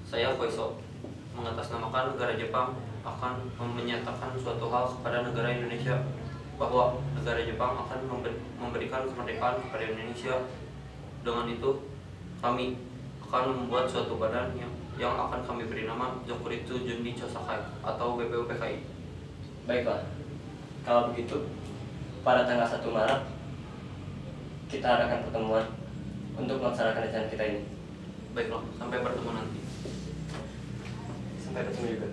Saya Koiso mengatasnamakan negara Jepang akan menyatakan suatu hal kepada negara Indonesia bahwa negara Jepang akan memberikan kemerdekaan kepada Indonesia. Dengan itu, kami akan membuat suatu badan yang akan kami beri nama Jokuritsu Jundi Chosakai atau BPUPKI. Baiklah, kalau begitu pada tanggal 1 Maret kita adakan pertemuan untuk melaksanakan rencana kita ini. Baiklah, sampai bertemu nanti. Sampai bertemu juga.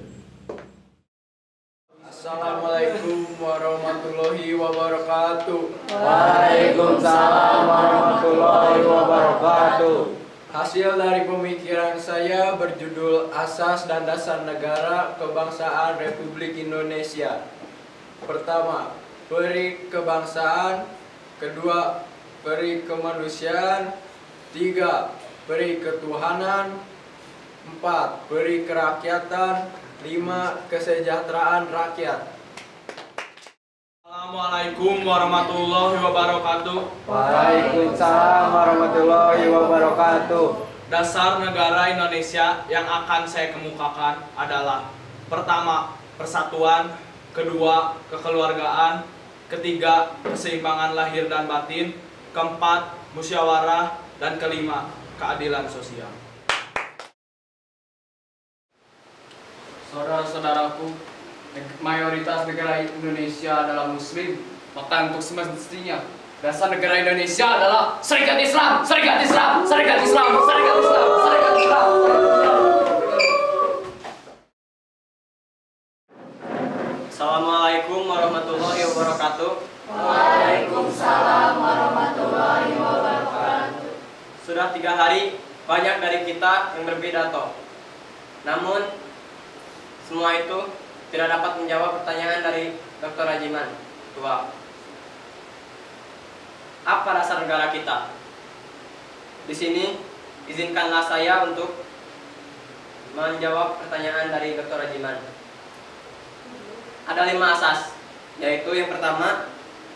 Assalamualaikum warahmatullahi wabarakatuh. Waalaikumsalam warahmatullahi wabarakatuh. Hasil dari pemikiran saya berjudul Asas dan Dasar Negara Kebangsaan Republik Indonesia. Pertama, peri kebangsaan. Kedua, peri kemanusiaan. Tiga, peri ketuhanan. Empat, peri kerakyatan. 5. Kesejahteraan rakyat. Assalamualaikum warahmatullahi wabarakatuh. Waalaikumsalam warahmatullahi wabarakatuh. Dasar negara Indonesia yang akan saya kemukakan adalah: pertama, persatuan; kedua, kekeluargaan; ketiga, keseimbangan lahir dan batin; keempat, musyawarah; dan kelima, keadilan sosial. Saudara-saudaraku, mayoritas negara Indonesia adalah Muslim, maka untuk semestinya dasar negara Indonesia adalah Serikat Islam, Serikat Islam, Serikat Islam, Serikat Islam, Serikat Islam. Assalamualaikum warahmatullahi wabarakatuh. Waalaikumsalam warahmatullahi wabarakatuh. Sudah 3 hari banyak dari kita yang berpidato. Namun semua itu tidak dapat menjawab pertanyaan dari Dr. Rajiman. Tua, apa dasar negara kita? Di sini izinkanlah saya untuk menjawab pertanyaan dari Dr. Rajiman. Ada 5 asas, yaitu yang pertama,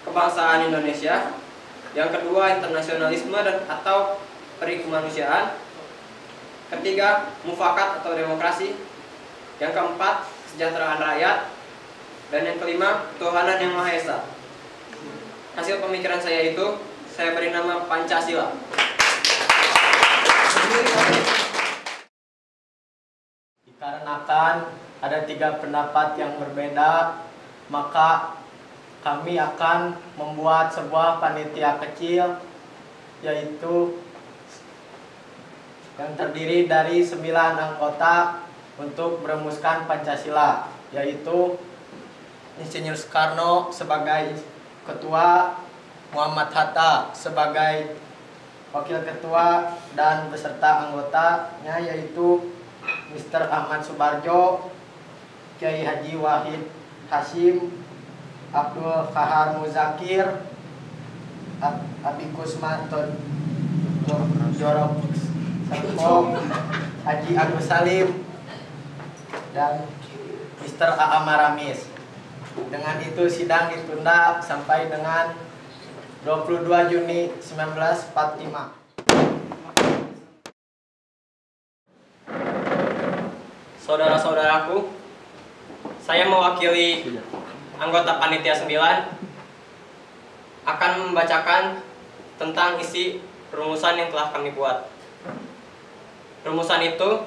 kebangsaan Indonesia; yang kedua, internasionalisme atau peri kemanusiaan; ketiga, mufakat atau demokrasi; yang keempat, kesejahteraan rakyat; dan yang kelima, ketuhanan yang Maha Esa. Hasil pemikiran saya itu saya beri nama Pancasila. Dikarenakan ada 3 pendapat yang berbeda, maka kami akan membuat sebuah panitia kecil, yaitu yang terdiri dari 9 anggota untuk merumuskan Pancasila, yaitu Insinyur Soekarno sebagai ketua, Muhammad Hatta sebagai wakil ketua, dan beserta anggotanya yaitu Mr. Ahmad Subarjo, Kiai Haji Wahid Hasyim, Abdul Kahar Muzakir, Abikus Maton Jorok Serpong, Haji Agus Salim, dan Mr. A.A. Maramis. Dengan itu sidang ditunda sampai dengan 22 Juni 1945. Saudara-saudaraku, saya mewakili anggota panitia 9 akan membacakan tentang isi rumusan yang telah kami buat. Rumusan itu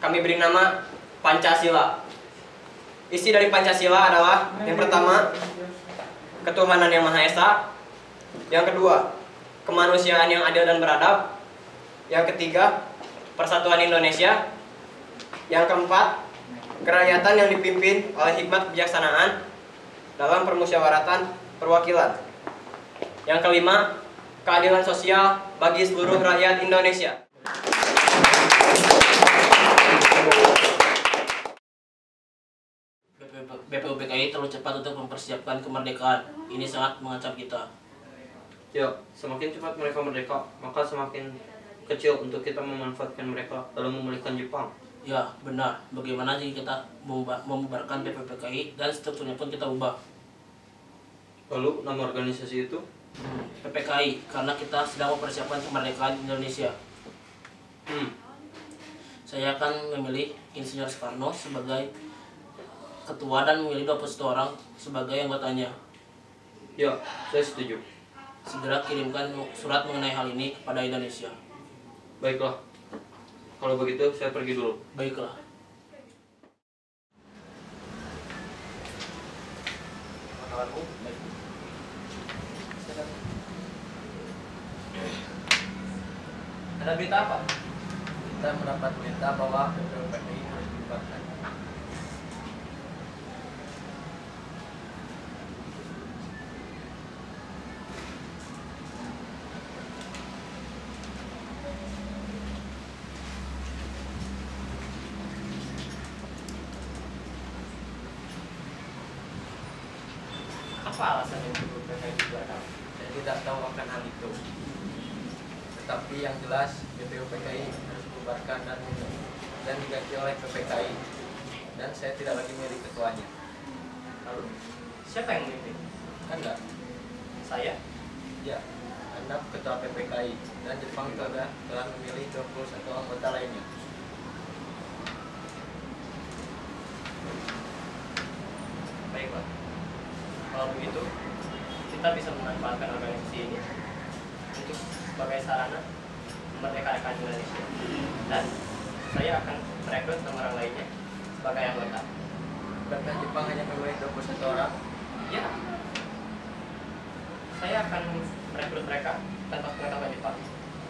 kami beri nama Pancasila. Isi dari Pancasila adalah: yang pertama, ketuhanan yang Maha Esa; yang kedua, kemanusiaan yang adil dan beradab; yang ketiga, persatuan Indonesia; yang keempat, kerakyatan yang dipimpin oleh hikmat kebijaksanaan dalam permusyawaratan perwakilan; yang kelima, keadilan sosial bagi seluruh rakyat Indonesia. BPUPKI terlalu cepat untuk mempersiapkan kemerdekaan. Ini sangat mengancam kita. Ya, semakin cepat mereka merdeka, maka semakin kecil untuk kita memanfaatkan mereka lalu memulihkan Jepang. Ya, benar. Bagaimana jika kita membubarkan BPUPKI dan strukturnya pun kita ubah? Lalu nama organisasi itu? PPKI, karena kita sedang mempersiapkan kemerdekaan Indonesia. Saya akan memilih Insinyur Soekarno sebagai ketua dan memilih 21 orang sebagai anggotanya. Ya, saya setuju. Segera kirimkan surat mengenai hal ini kepada Indonesia. Baiklah. Kalau begitu, saya pergi dulu. Baiklah. Ada berita apa? Kita mendapat berita bahwa PPPI harus dibubarkan. Apa alasannya untuk PPPI dibubarkan? Saya tidak tahu akan hal itu. Tetapi yang jelas BPUPKI harus dibubarkan dan diganti oleh PPKI. Dan saya tidak lagi milih ketuanya. Lalu, siapa yang memimpin? Anda? Saya? Ya, Anda ketua PPKI dan Jepang telah memilih 21 anggota lainnya. Baiklah. Kalau begitu, kita bisa memanfaatkan organisasi ini untuk sebagai sarana memerdekakan Indonesia. Dan saya akan merekrut orang lainnya sebagai anggota. Bukankah Jepang hanya memilih 21 orang? Ya, saya akan merekrut mereka tanpa pengetahuan Jepang.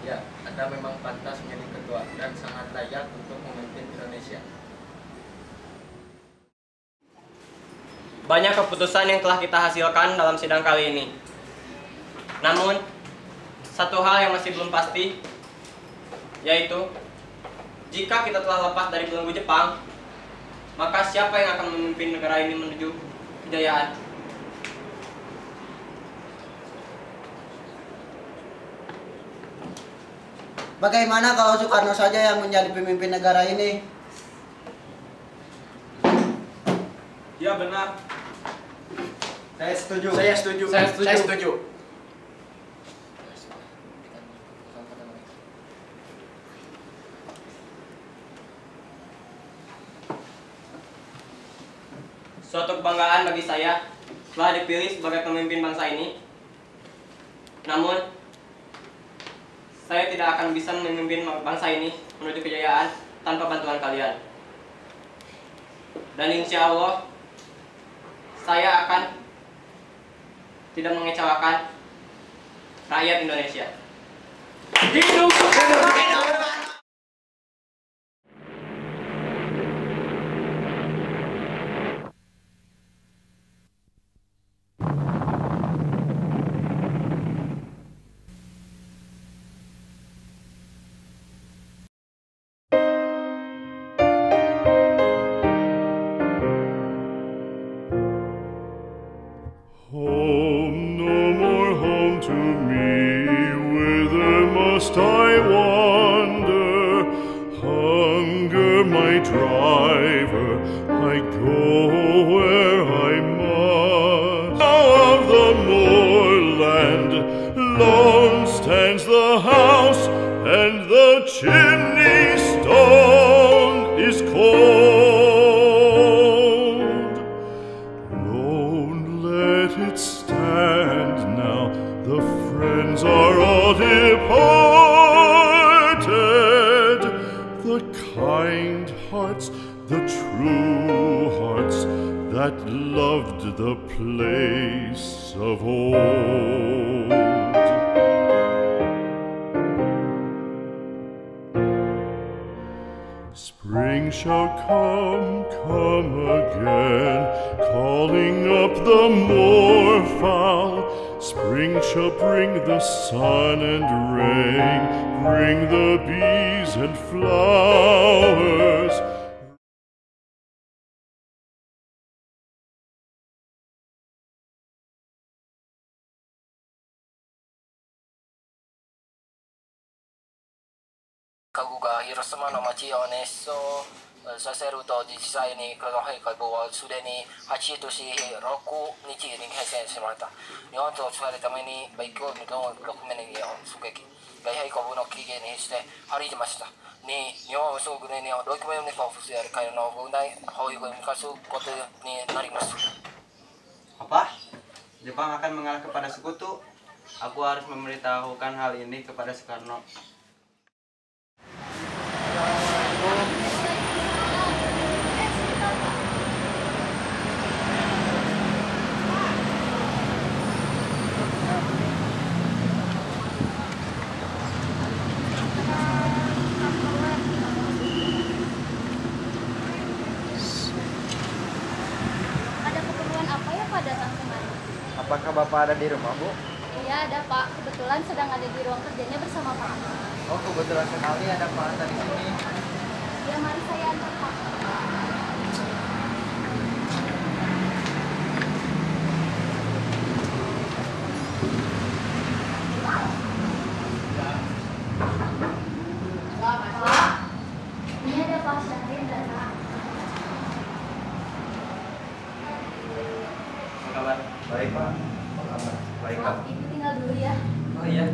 Ya, Anda memang pantas menjadi ketua dan sangat layak untuk memimpin Indonesia. Banyak keputusan yang telah kita hasilkan dalam sidang kali ini. Namun, satu hal yang masih belum pasti, yaitu jika kita telah lepas dari belenggu Jepang, maka siapa yang akan memimpin negara ini menuju kejayaan? Bagaimana kalau Soekarno saja yang menjadi pemimpin negara ini? Ya benar. Saya setuju. Saya setuju. Saya setuju. Saya setuju. Suatu kebanggaan bagi saya telah dipilih sebagai pemimpin bangsa ini. Namun, saya tidak akan bisa memimpin bangsa ini menuju kejayaan tanpa bantuan kalian. Dan insya Allah, saya akan tidak mengecewakan rakyat Indonesia. Hidup! Home, no more home to me, whither must I wander? Hunger, my driver, I go where I must. Now of the moorland, lone stands the house, and the chimney stone is cold. Let it stand now, the friends are all departed. The kind hearts, the true hearts that loved the place of old. Spring shall come, come again, calling up the moorfowl. Spring shall bring the sun and rain, bring the bees and flowers. Kagu ga Hiroshimaの街を熱唱させると実際にこの陛下はすでに8年6日に変遷しました。日本と伝えるために米国の6名を狙撃。米兵国の起源にして張り出ました。に日本総軍には6名のフォースや会の軍隊保育に課すことになります。 Apa? Jepang akan mengalah kepada sekutu? Aku harus memberitahukan hal ini kepada Soekarno. Apakah Bapak ada di rumah, Bu? Iya ada Pak, kebetulan sedang ada di ruang kerjanya bersama Pak. Oh, kebetulan sekali ada Pak Anta di sini. Ya mari saya antar Pak. Pak, ini ada Pak Syahrin datang. Apa kabar? Baik, Pak. Apa kabar? Baik, Pak. Ibu tinggal dulu ya. Oh iya,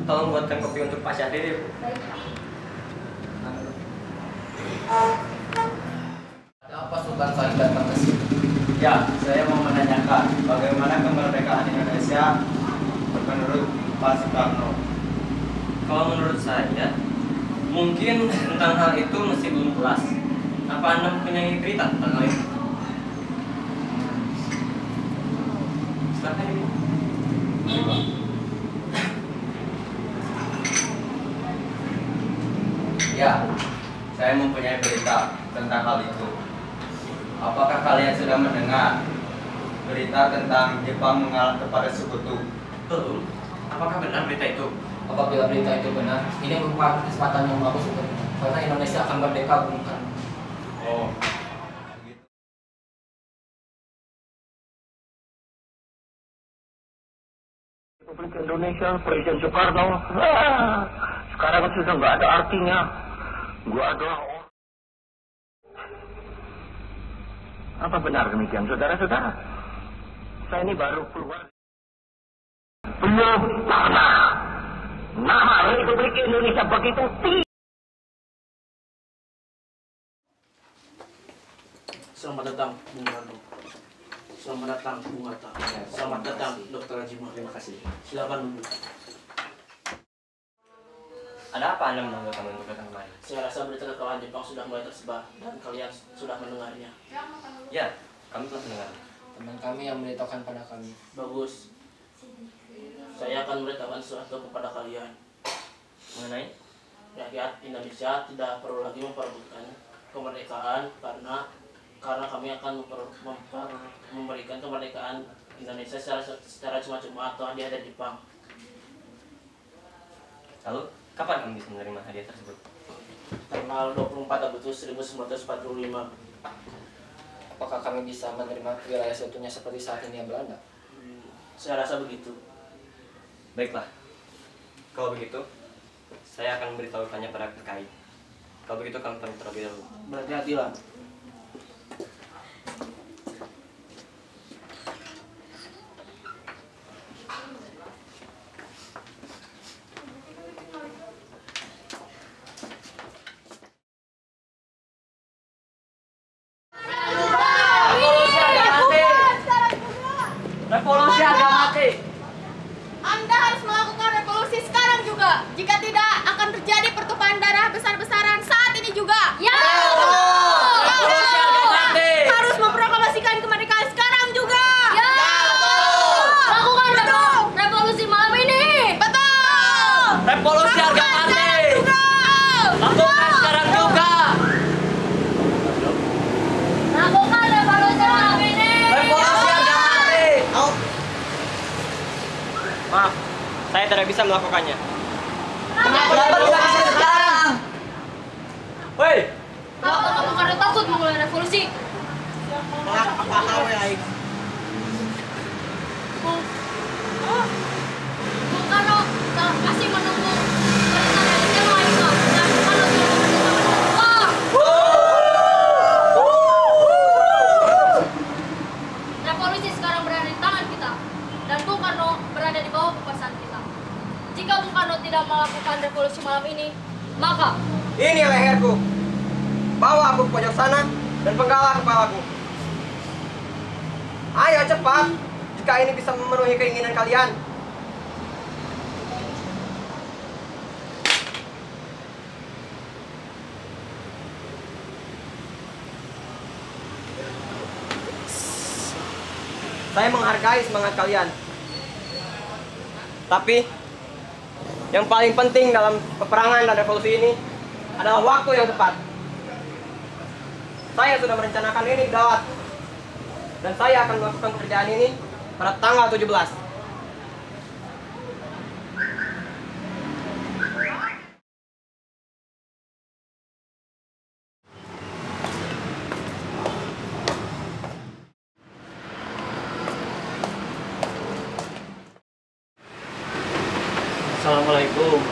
tolong buatkan kopi untuk Pak Syahrir. Baik Pak. Ada apa Sultan Syahrir datang ke sini? Ya, saya mau menanyakan bagaimana kemerdekaan Indonesia menurut Pak Soekarno. Kalau menurut saya, mungkin tentang hal itu masih belum jelas. Apa Anda mempunyai berita tentang hal itu? Silakan Ibu. Ya, saya mempunyai berita tentang hal itu. Apakah kalian sudah mendengar berita tentang Jepang mengalah kepada sekutu? Belum. Apakah benar berita itu? Apabila berita itu benar, ini merupakan kesempatan yang bagus untuk kita, karena Indonesia akan merdeka, Bung Karno. Oh. Republik Indonesia, Presiden Soekarno, sekarang sudah nggak ada artinya. Gua adalah orang. Apa benar demikian, saudara-saudara? Saya ini baru keluar. Belum pernah nama Republik Indonesia begitu tinggi. Selamat datang, Bung Karno. Selamat datang, Bung Hatta. Selamat datang, Dr. Rajimah. Terima kasih. Silakan duduk. Ada apa Anda memanggil kami untuk datang kemari? Saya rasa berita kekalahan Jepang sudah mulai tersebar dan kalian sudah mendengarnya. Ya, kami telah mendengar. Teman kami yang memberitahukan pada kami. Bagus. Saya akan memberitahukan sesuatu kepada kalian. Mengenai? Rakyat Indonesia tidak perlu lagi memperebutkan kemerdekaan karena kami akan memberikan kemerdekaan Indonesia secara cuma-cuma atau hadiah dari Jepang. Lalu, kapan kami bisa menerima hadiah tersebut? Tanggal 24 Agustus 1945. Apakah kami bisa menerima wilayah seutuhnya seperti saat ini yang Belanda? Saya rasa begitu. Baiklah. Kalau begitu, saya akan memberitahukannya pada PKI. Kalau begitu kami pamit terlebih dahulu. Berhati-hatilah. Revolusi harga mati. Anda harus melakukan revolusi sekarang juga. Jika tidak, akan terjadi pertumpahan darah besar-besaran saat ini juga. Ya. Revolusi harga mati. Harus memproklamasikan kemerdekaan sekarang juga. Ya. Lakukan revolusi malam ini. Betul. Revolusi harga mati. Lakukan sekarang juga. Lakukan revolusi malam ini. Revolusi harga mati. Maaf, saya tidak bisa melakukannya. Kenapa bisa sekarang? Woi, Kenapa kamu karena takut memulai revolusi? Apa hal yang Bung Karno masih menunggu perintah dari Dewa itu dan Bung Karno tidak bersama-sama. Revolusi sekarang berada di tangan kita dan Bung Karno berada di bawah kekuasaan kita. Jika Bung Karno tidak melakukan revolusi malam ini, maka ini aku ke pojok sana dan penggalah kepalaku. Ayo cepat, jika ini bisa memenuhi keinginan kalian. Saya menghargai semangat kalian. Tapi yang paling penting dalam peperangan dan revolusi ini adalah waktu yang tepat. Saya sudah merencanakan ini gawat. Dan saya akan melakukan pekerjaan ini pada tanggal 17. Assalamualaikum.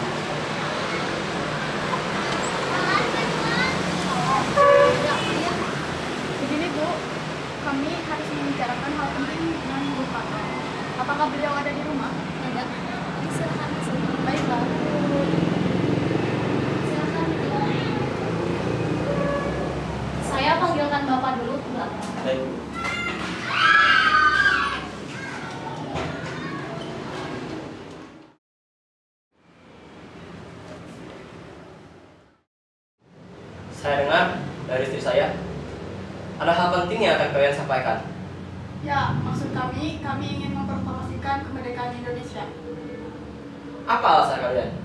Begini Bu, kami harus membicarakan hal penting dengan Bu Fatma. Apakah beliau ada di rumah? Ada. Silakan masuk. Baiklah. Silakan. Saya panggilkan Bapak dulu, Mbak. Baik. Saya dengar dari istri saya, ada hal penting yang akan kalian sampaikan. Ya, maksud kami ingin memproklamasikan kemerdekaan Indonesia. Apa alasan kalian?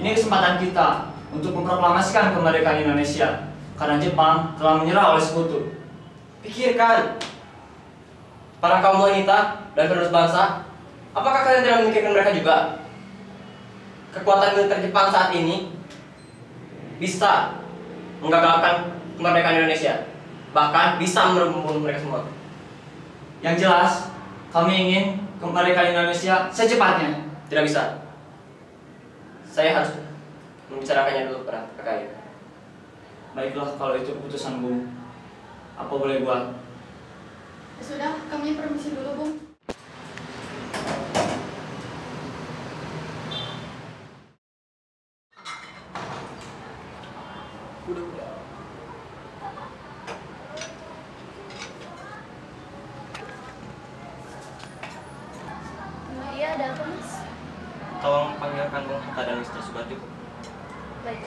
Ini kesempatan kita untuk memproklamasikan kemerdekaan Indonesia karena Jepang telah menyerah oleh sekutu. Pikirkan, para kaum wanita dan penerus bangsa, apakah kalian tidak memikirkan mereka juga? Kekuatan militer Jepang saat ini bisa menggagalkan kemerdekaan Indonesia, bahkan bisa membunuh mereka semua. Yang jelas, kami ingin kemerdekaan Indonesia secepatnya. Tidak bisa. Saya harus membicarakannya dulu pada kakak. Baiklah, kalau itu keputusan Bung. Apa boleh buat? Sudah, kami permisi dulu, Bung. Iya, ada apa, Mas? Tolong panggilkan Bung Hatta dan Mr. Subarjo. Baik.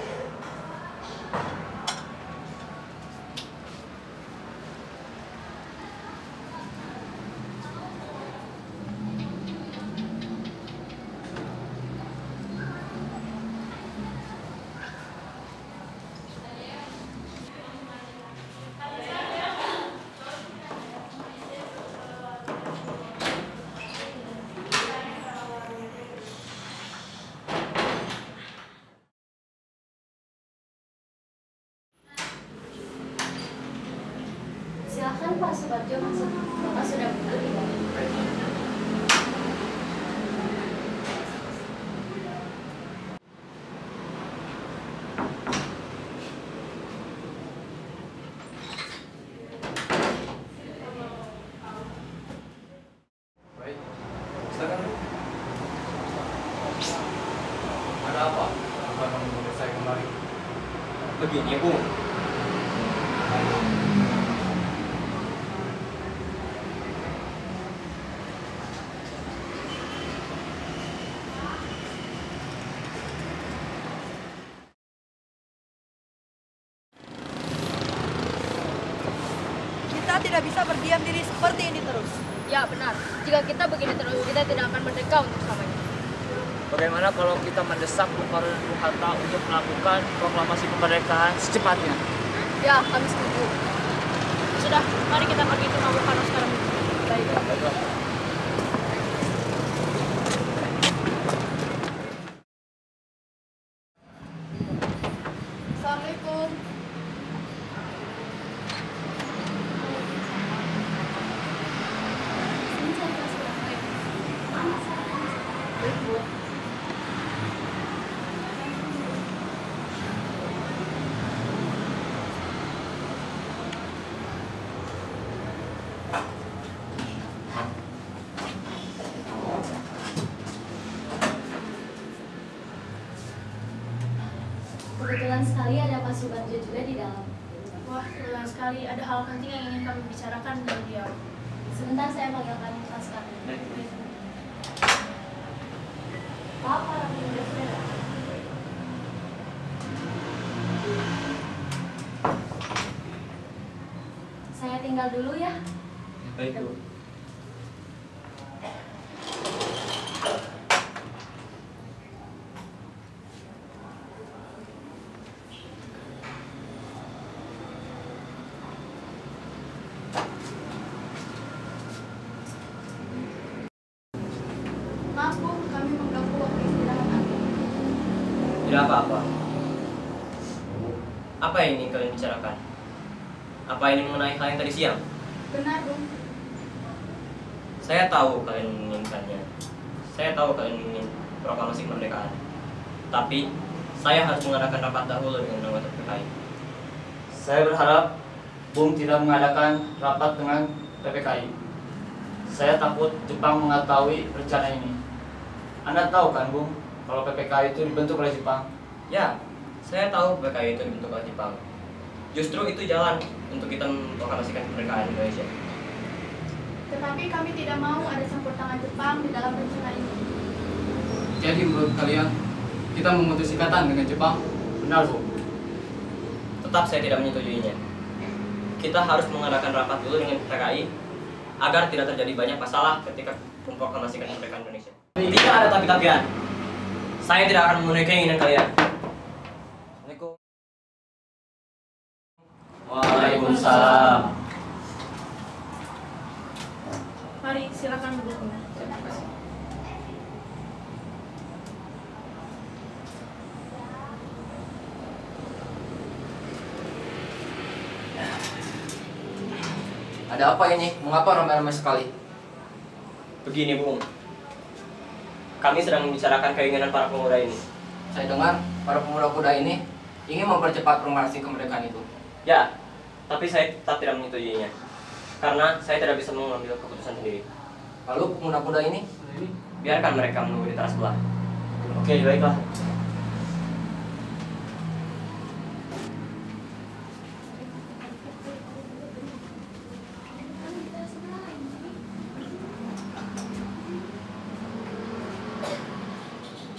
Silahkan Pak Subarjo masuk. Bapak sudah benar di dalam. Baik, silakan. Ada apa? Apa kamu memanggil saya kembali? Begini, Bung. Kita tidak bisa berdiam diri seperti ini terus. Ya, benar. Jika kita begini terus, kita tidak akan merdeka untuk selamanya. Bagaimana kalau kita mendesak Bung Karno dan Bung Hatta untuk melakukan proklamasi kemerdekaan secepatnya? Ya, kami setuju. Sudah, mari kita pergi ke Bung Karno sekarang. Baiklah. Assalamualaikum. Kebetulan sekali ada Pak Subarjo juga di dalam. Wah, kebetulan sekali. Ada hal penting yang ingin kami bicarakan dengan beliau. Sebentar, saya panggilkan kelas kami. Pak, para pemuda saudara. Saya tinggal dulu ya. Baik, Bu. Maaf Bu, kami mengganggu waktu istirahat Anda. Tidak apa-apa. Apa yang ingin kalian bicarakan? Apa ini mengenai hal yang tadi siang? Benar, Bu. Saya tahu kalian menginginkannya. Saya tahu kalian ingin proklamasi kemerdekaan. Tapi, saya harus mengadakan rapat dahulu dengan anggota PPKI. Saya berharap Bung tidak mengadakan rapat dengan PPKI. Saya takut Jepang mengetahui rencana ini. Anda tahu kan, Bung, kalau PPKI itu dibentuk oleh Jepang? Ya, saya tahu PPKI itu dibentuk oleh Jepang. Justru itu jalan untuk kita memproklamasikan kemerdekaan Indonesia. Tetapi kami tidak mau ada campur tangan Jepang di dalam rencana ini. Jadi menurut kalian, kita memutus ikatan dengan Jepang? Benar, Bu. Tetap saya tidak menyetujuinya. Kita harus mengadakan rapat dulu dengan PPKI agar tidak terjadi banyak masalah ketika memproklamasikan kemerdekaan Indonesia. Tidak ada tapi-tapian. Saya tidak akan memenuhi keinginan kalian. Waalaikumsalam. Mari, silakan duduk. Terima kasih. Ada apa ini? Mengapa ramai-ramai sekali? Begini, Bung. Kami sedang membicarakan keinginan para pemuda ini. Saya dengar para pemuda kuda ini ingin mempercepat proklamasi kemerdekaan itu. Ya, tapi saya tetap tidak menyetujuinya. Karena saya tidak bisa mengambil keputusan sendiri. Lalu pemuda kuda ini? Biarkan mereka menunggu di teras sebelah. Oke, baiklah.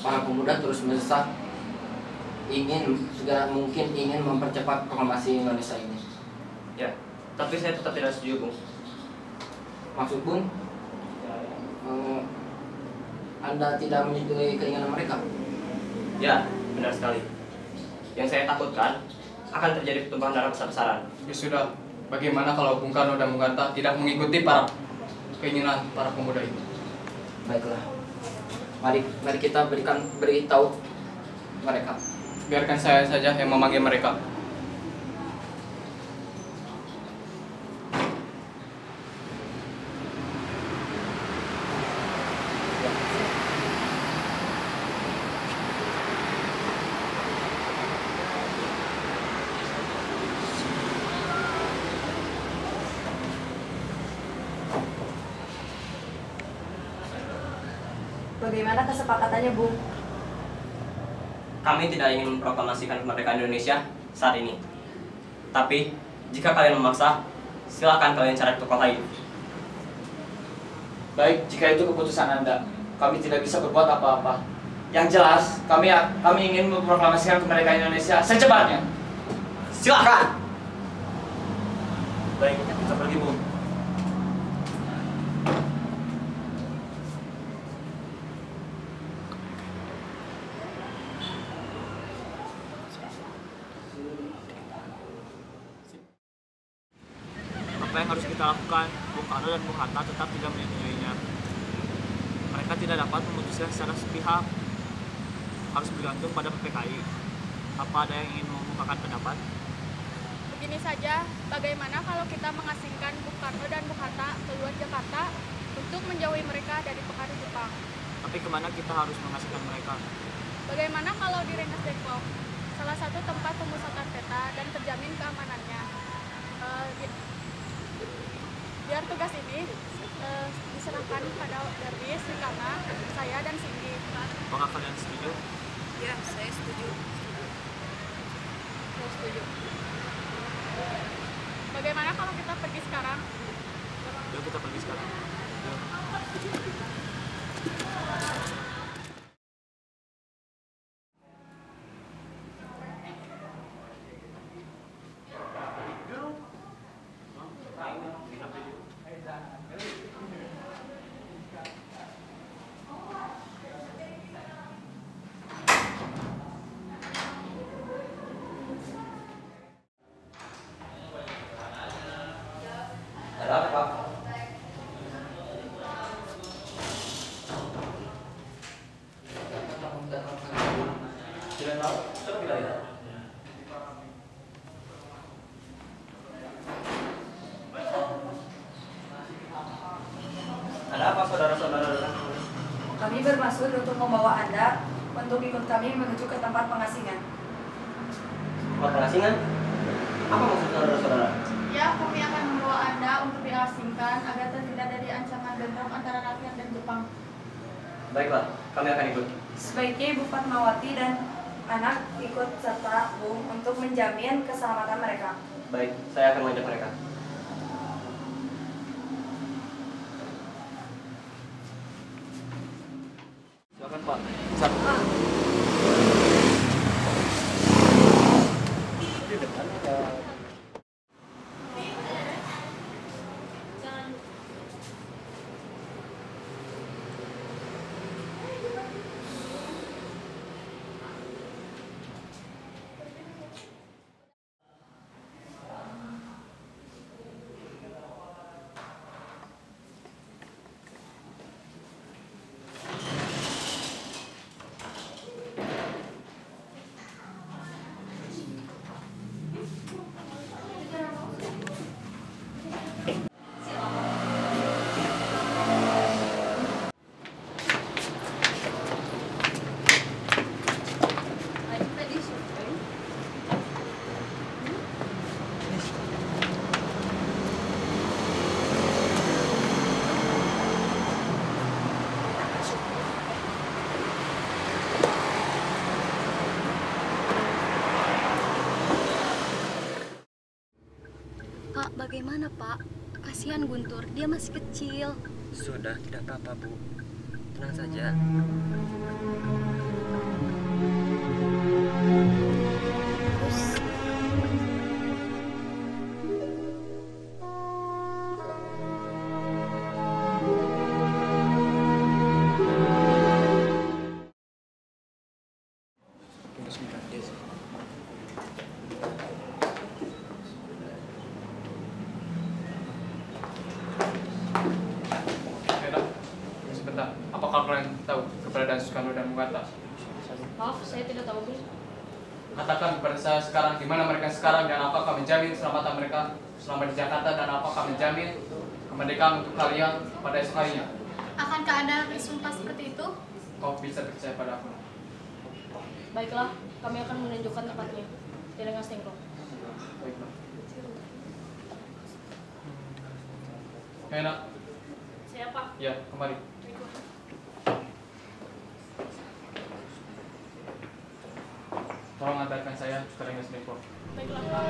Para pemuda terus mendesak ingin segera mungkin ingin mempercepat proklamasi Indonesia ini. Ya, tapi saya tetap tidak setuju, Bung. Maksud Bung, Anda tidak menyetujui keinginan mereka? Ya, benar sekali. Yang saya takutkan akan terjadi pertumpahan darah besar-besaran. Ya sudah, bagaimana kalau Bung Karno dan Bung Hatta tidak mengikuti para keinginan para pemuda itu? Baiklah, mari kita beritahu mereka. Biarkan saya saja yang memanggil mereka. Bagaimana kesepakatannya, Bung? Kami tidak ingin memproklamasikan kemerdekaan Indonesia saat ini. Tapi, jika kalian memaksa, silakan kalian cari tokoh lain. Baik, jika itu keputusan Anda, kami tidak bisa berbuat apa-apa. Yang jelas, kami ingin memproklamasikan kemerdekaan Indonesia secepatnya. Silakan. Baik, kita pergi, Bung. Apa yang harus kita lakukan? Bung Karno dan Bung Hatta tetap tidak menyetujuinya. Mereka tidak dapat memutuskan secara sepihak. Harus bergantung pada PPKI. Apa ada yang ingin mengemukakan pendapat? Begini saja, bagaimana kalau kita mengasingkan Bung Karno dan Bung Hatta keluar Jakarta untuk menjauhi mereka dari pengaruh Jepang? Tapi kemana kita harus mengasingkan mereka? Bagaimana kalau di Rengas Dengklok, salah satu tempat pemusatan peta dan terjamin keamanannya? Biar tugas ini diserahkan pada Darwis, Rikana, saya, dan Cindy. Apakah kalian setuju? Ya, saya setuju. Saya setuju. Ayo kita pergi sekarang. Ada apa, Pak? Tidak tahu. Coba kita lihat. Ada apa, saudara-saudara? Kami bermaksud untuk membawa Anda untuk ikut kami menuju ke tempat pengasingan. Tempat pengasingan? Apa maksud saudara-saudara? Ya, kami akan membawa Anda untuk diasingkan agar terhindar dari ancaman bentrok antara rakyat dan Jepang. Baiklah, kami akan ikut. Sebaiknya Ibu Fatmawati dan anak ikut serta Bung untuk menjamin keselamatan mereka. Baik, saya akan mengajak mereka. Silakan Pak. Pak, bagaimana Pak? Kasihan Guntur, dia masih kecil. Sudah, tidak apa-apa, Bu. Tenang saja. Sebentar, apakah kalian tahu keberadaan Sukarno dan Bung Hatta? Maaf, saya tidak tahu, Bu. Katakan kepada saya sekarang di mana mereka sekarang dan apakah menjamin keselamatan mereka selama di Jakarta dan apakah menjamin kemerdekaan untuk kalian pada esok harinya? Akankah Anda bersumpah seperti itu? Kau bisa percaya pada aku. Baiklah, kami akan menunjukkan tempatnya di Rengas Dengklok. Baiklah. Enak. Siapa? Ya, kemari. Tolong antarkan saya ke Rengas Dengklok. Baiklah, Pak.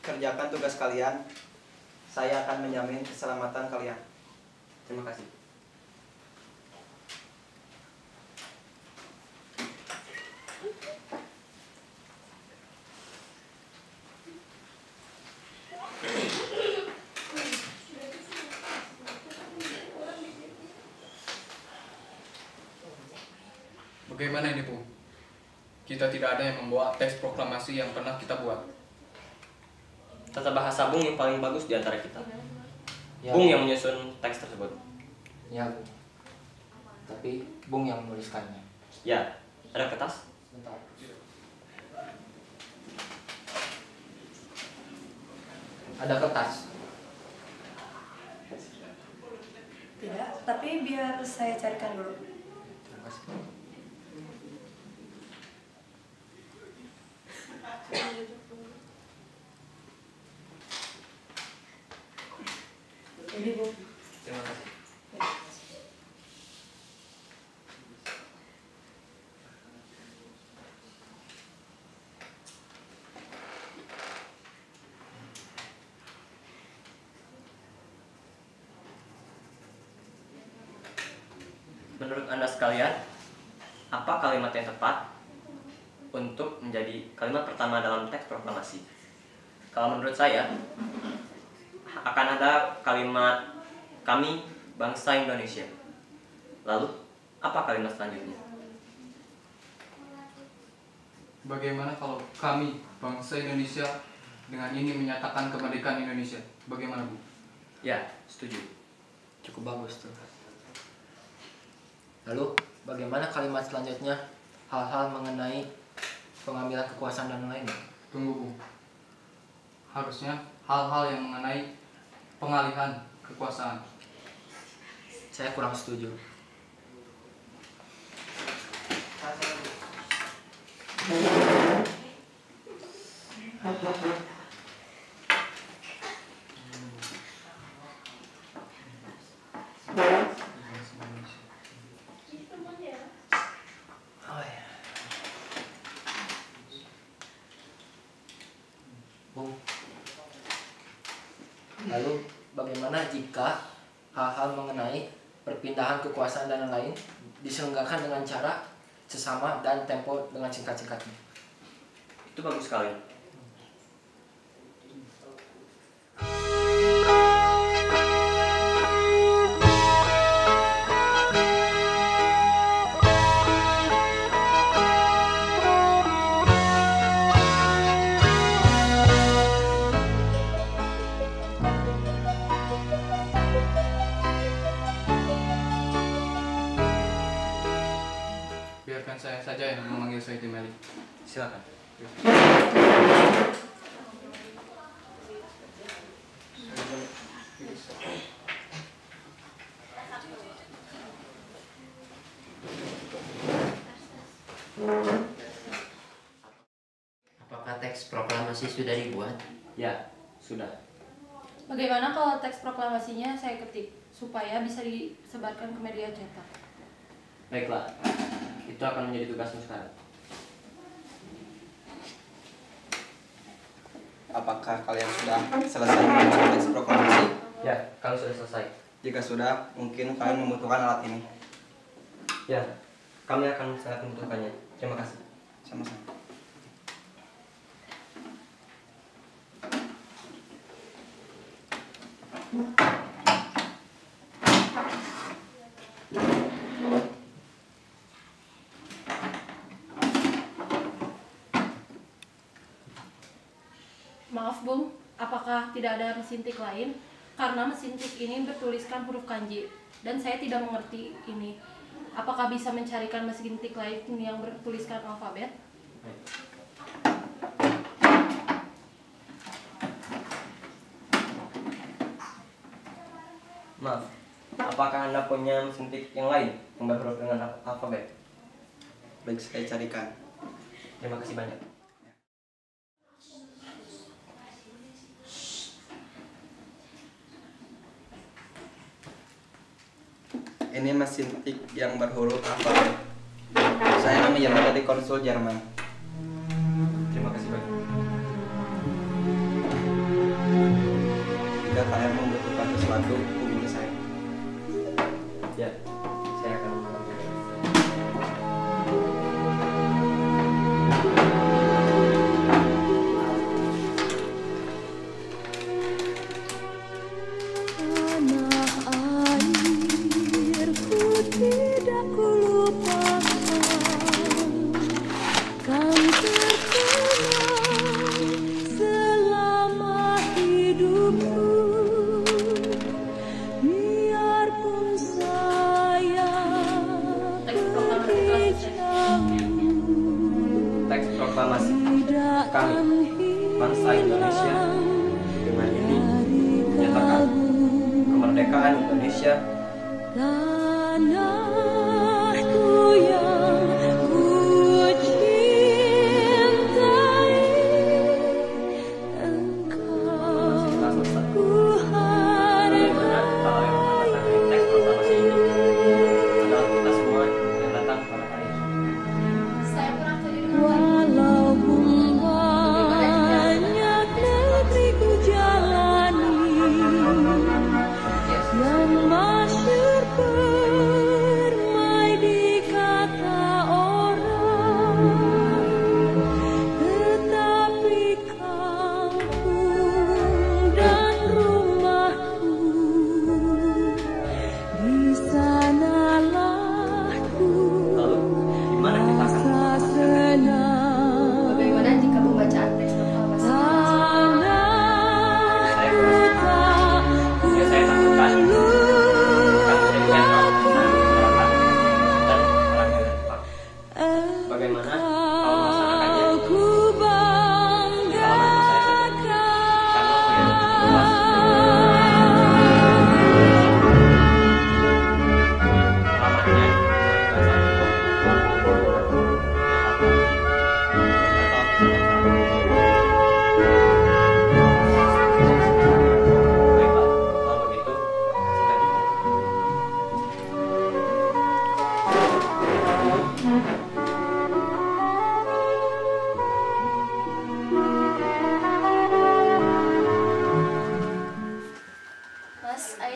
Kerjakan tugas kalian. Saya akan menjamin keselamatan kalian. Terima kasih. Bagaimana ini, Bu? Kita tidak ada yang membawa teks proklamasi yang pernah kita buat. tata bahasa Bung yang paling bagus di antara kita. Ya, Bung yang menyusun teks tersebut. Ya, Bu. Tapi Bung yang menuliskannya. Ya, ada kertas? Bentar. Ada kertas. Tidak, tapi biar saya carikan dulu. Terima kasih. Ini, Bu. Terima kasih. Menurut Anda sekalian, apa kalimat yang tepat untuk menjadi kalimat pertama dalam teks proklamasi? Kalau menurut saya, akan ada kalimat kami bangsa Indonesia. Lalu, apa kalimat selanjutnya? Bagaimana kalau kami bangsa Indonesia dengan ini menyatakan kemerdekaan Indonesia? Bagaimana, Bu? Ya, setuju. Cukup bagus tuh. Lalu, bagaimana kalimat selanjutnya? Hal-hal mengenai pengambilan kekuasaan dan lainnya. Tunggu, Bu. Harusnya hal-hal yang mengenai pengalihan kekuasaan. Saya kurang setuju. Lalu bagaimana jika hal-hal mengenai perpindahan kekuasaan dan lain diselenggarakan dengan cara sesama dan tempo dengan singkat-singkatnya? Itu bagus sekali. Biarkan saya saja yang memanggil Sayyidi Meli. Silakan. Apakah teks proklamasi sudah dibuat? Ya, sudah. Bagaimana kalau teks proklamasinya saya ketik supaya bisa disebarkan ke media cetak? Baiklah, itu akan menjadi tugasmu sekarang. Apakah kalian sudah selesai menulis teks proklamasi? Ya, kami sudah selesai. Jika sudah, mungkin kalian membutuhkan alat ini. Ya, kami akan sangat membutuhkannya. Terima kasih. Sama-sama. Maaf Bung, apakah tidak ada mesin tik lain? Karena mesin tik ini bertuliskan huruf kanji dan saya tidak mengerti ini. Apakah bisa mencarikan mesin tik lain yang bertuliskan alfabet? Maaf, apakah Anda punya mesin tik yang lain yang berhuruf dengan alfabet? Baik, saya carikan. Terima kasih banyak. Ini mesin tik yang berhuruf alfabet. Saya meminjamnya dari konsul Jerman. Terima kasih banyak. Jika kalian membutuhkan sesuatu, hubungi saya. Ya, saya akan membantu. Tidak kulupakan proklamasi kami, bangsa Indonesia, dengan ini menyatakan kemerdekaan Indonesia.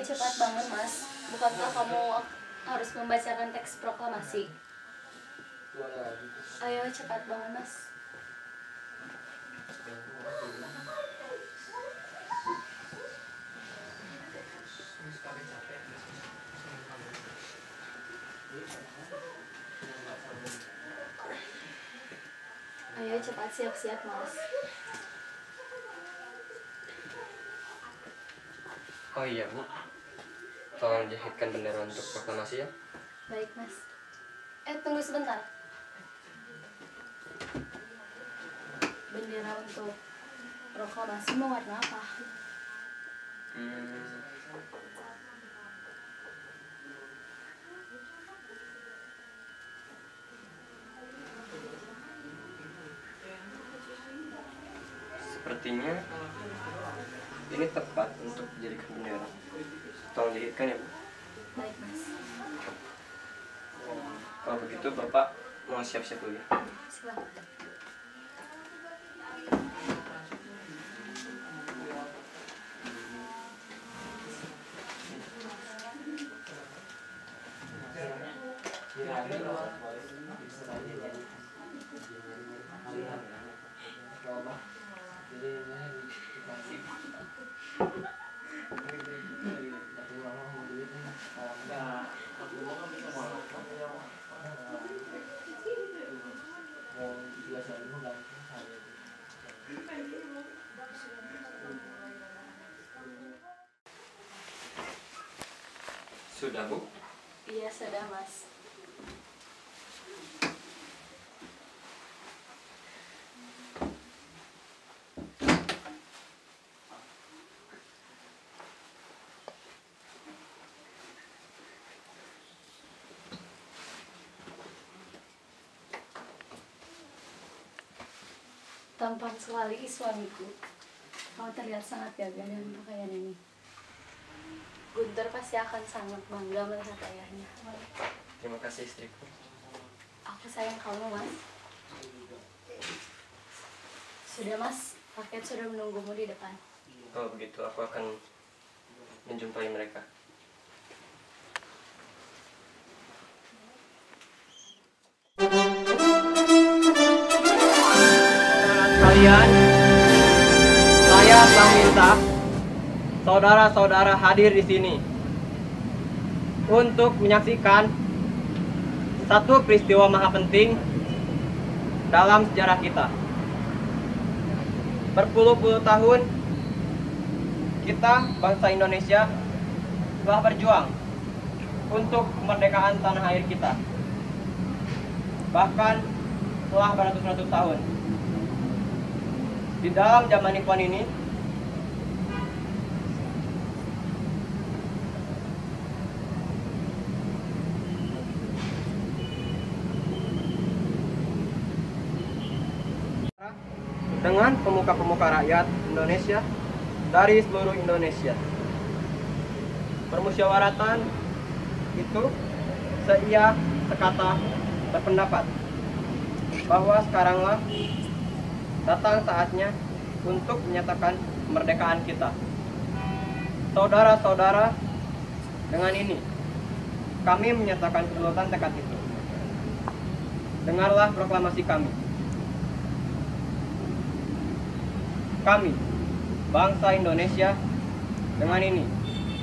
Cepat bangun, Mas. Bukankah kamu harus membacakan teks proklamasi? Ayo cepat bangun, Mas. Ayo cepat siap-siap, Mas. Oh iya, Bu. Tolong jahitkan bendera untuk proklamasi ya. Baik, Mas. Tunggu sebentar. Bendera untuk proklamasi mau warna apa? Sepertinya ini tepat untuk dijadikan bendera. Tolong jahitkan ya, Bu. Baik, Mas. Kalau begitu Bapak mau siap-siap dulu ya. Silakan. Sudah, Bu? Iya, sudah, Mas. Tampan sekali suamiku. Kau terlihat sangat gagah dengan pakaian ini. Guntur pasti akan sangat bangga melihat ayahnya. Terima kasih, istriku. Aku sayang kamu, Mas. Sudah, Mas. Paket sudah menunggumu di depan. Kalau begitu, aku akan menjumpai mereka. Kalian, saya telah minta saudara-saudara hadir di sini untuk menyaksikan satu peristiwa maha penting dalam sejarah kita. Berpuluh-puluh tahun kita, bangsa Indonesia, telah berjuang untuk kemerdekaan tanah air kita. Bahkan telah beratus-ratus tahun. Di dalam zaman Ipon ini, dengan pemuka-pemuka rakyat Indonesia dari seluruh Indonesia. Permusyawaratan itu seia sekata berpendapat bahwa sekaranglah datang saatnya untuk menyatakan kemerdekaan kita. Saudara-saudara, dengan ini kami menyatakan kedaulatan tekad itu. Dengarlah proklamasi kami. Kami, bangsa Indonesia, dengan ini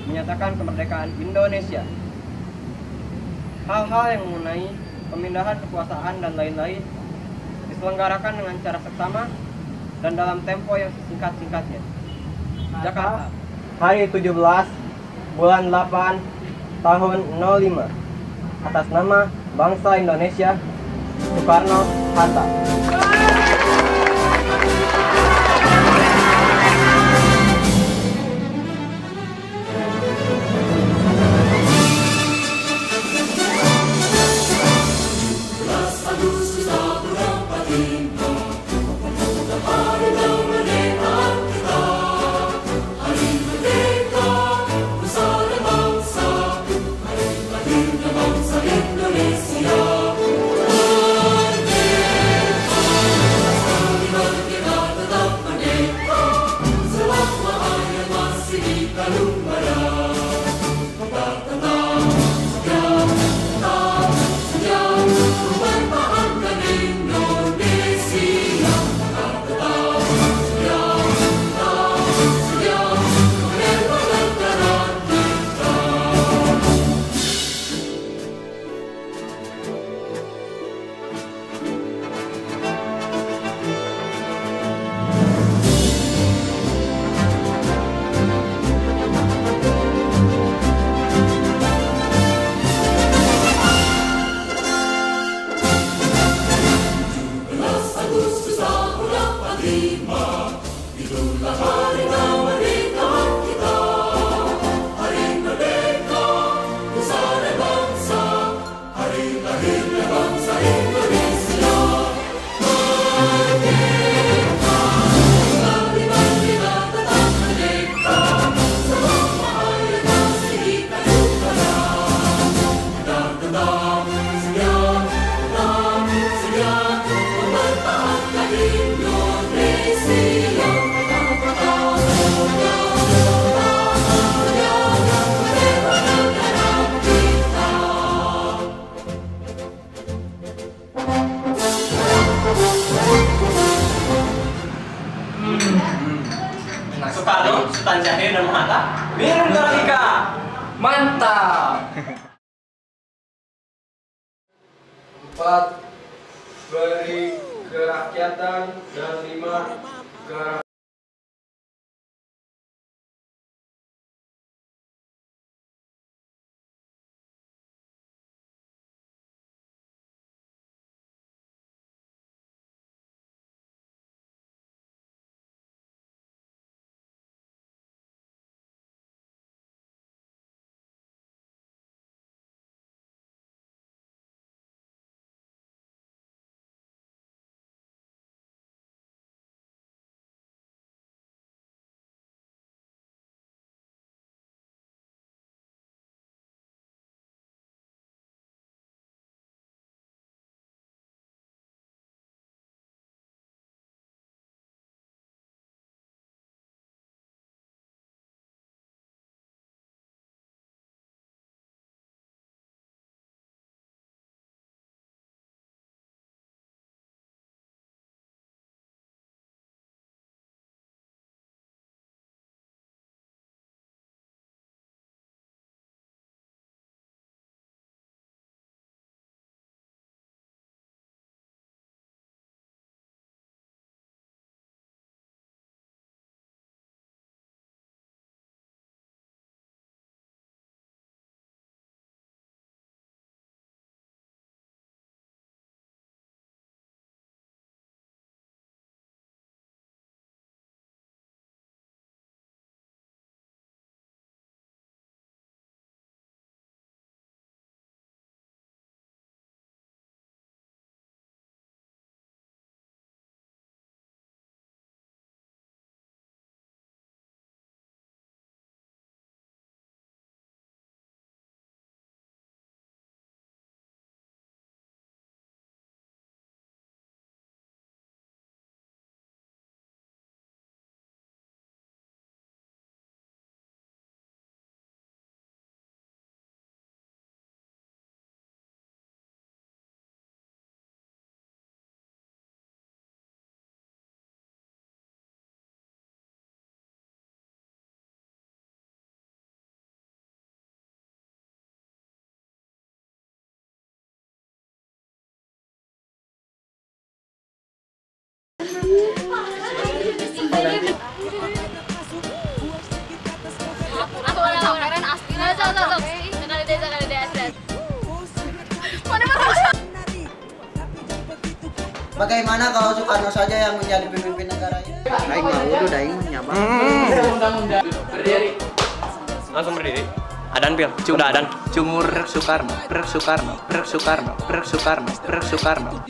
menyatakan kemerdekaan Indonesia. Hal-hal yang mengenai pemindahan kekuasaan dan lain-lain diselenggarakan dengan cara seksama dan dalam tempo yang sesingkat-singkatnya. Jakarta, hari 17 bulan 8 tahun 05, atas nama bangsa Indonesia, Soekarno-Hatta. Soekarno, Sultan Syahrir, dan Hatta minum Arabica. Mantap. 4. Beri kerakyatan dan 5. Bagaimana kalau Soekarno saja yang menjadi pemimpin negara ini? Aing mah udah daing nyabang. Undang-undang. Berdiri. Langsung berdiri. Adan Pil. Udah adan. Cumur Soekarno, Soekarno, Soekarno, Soekarno, Soekarno.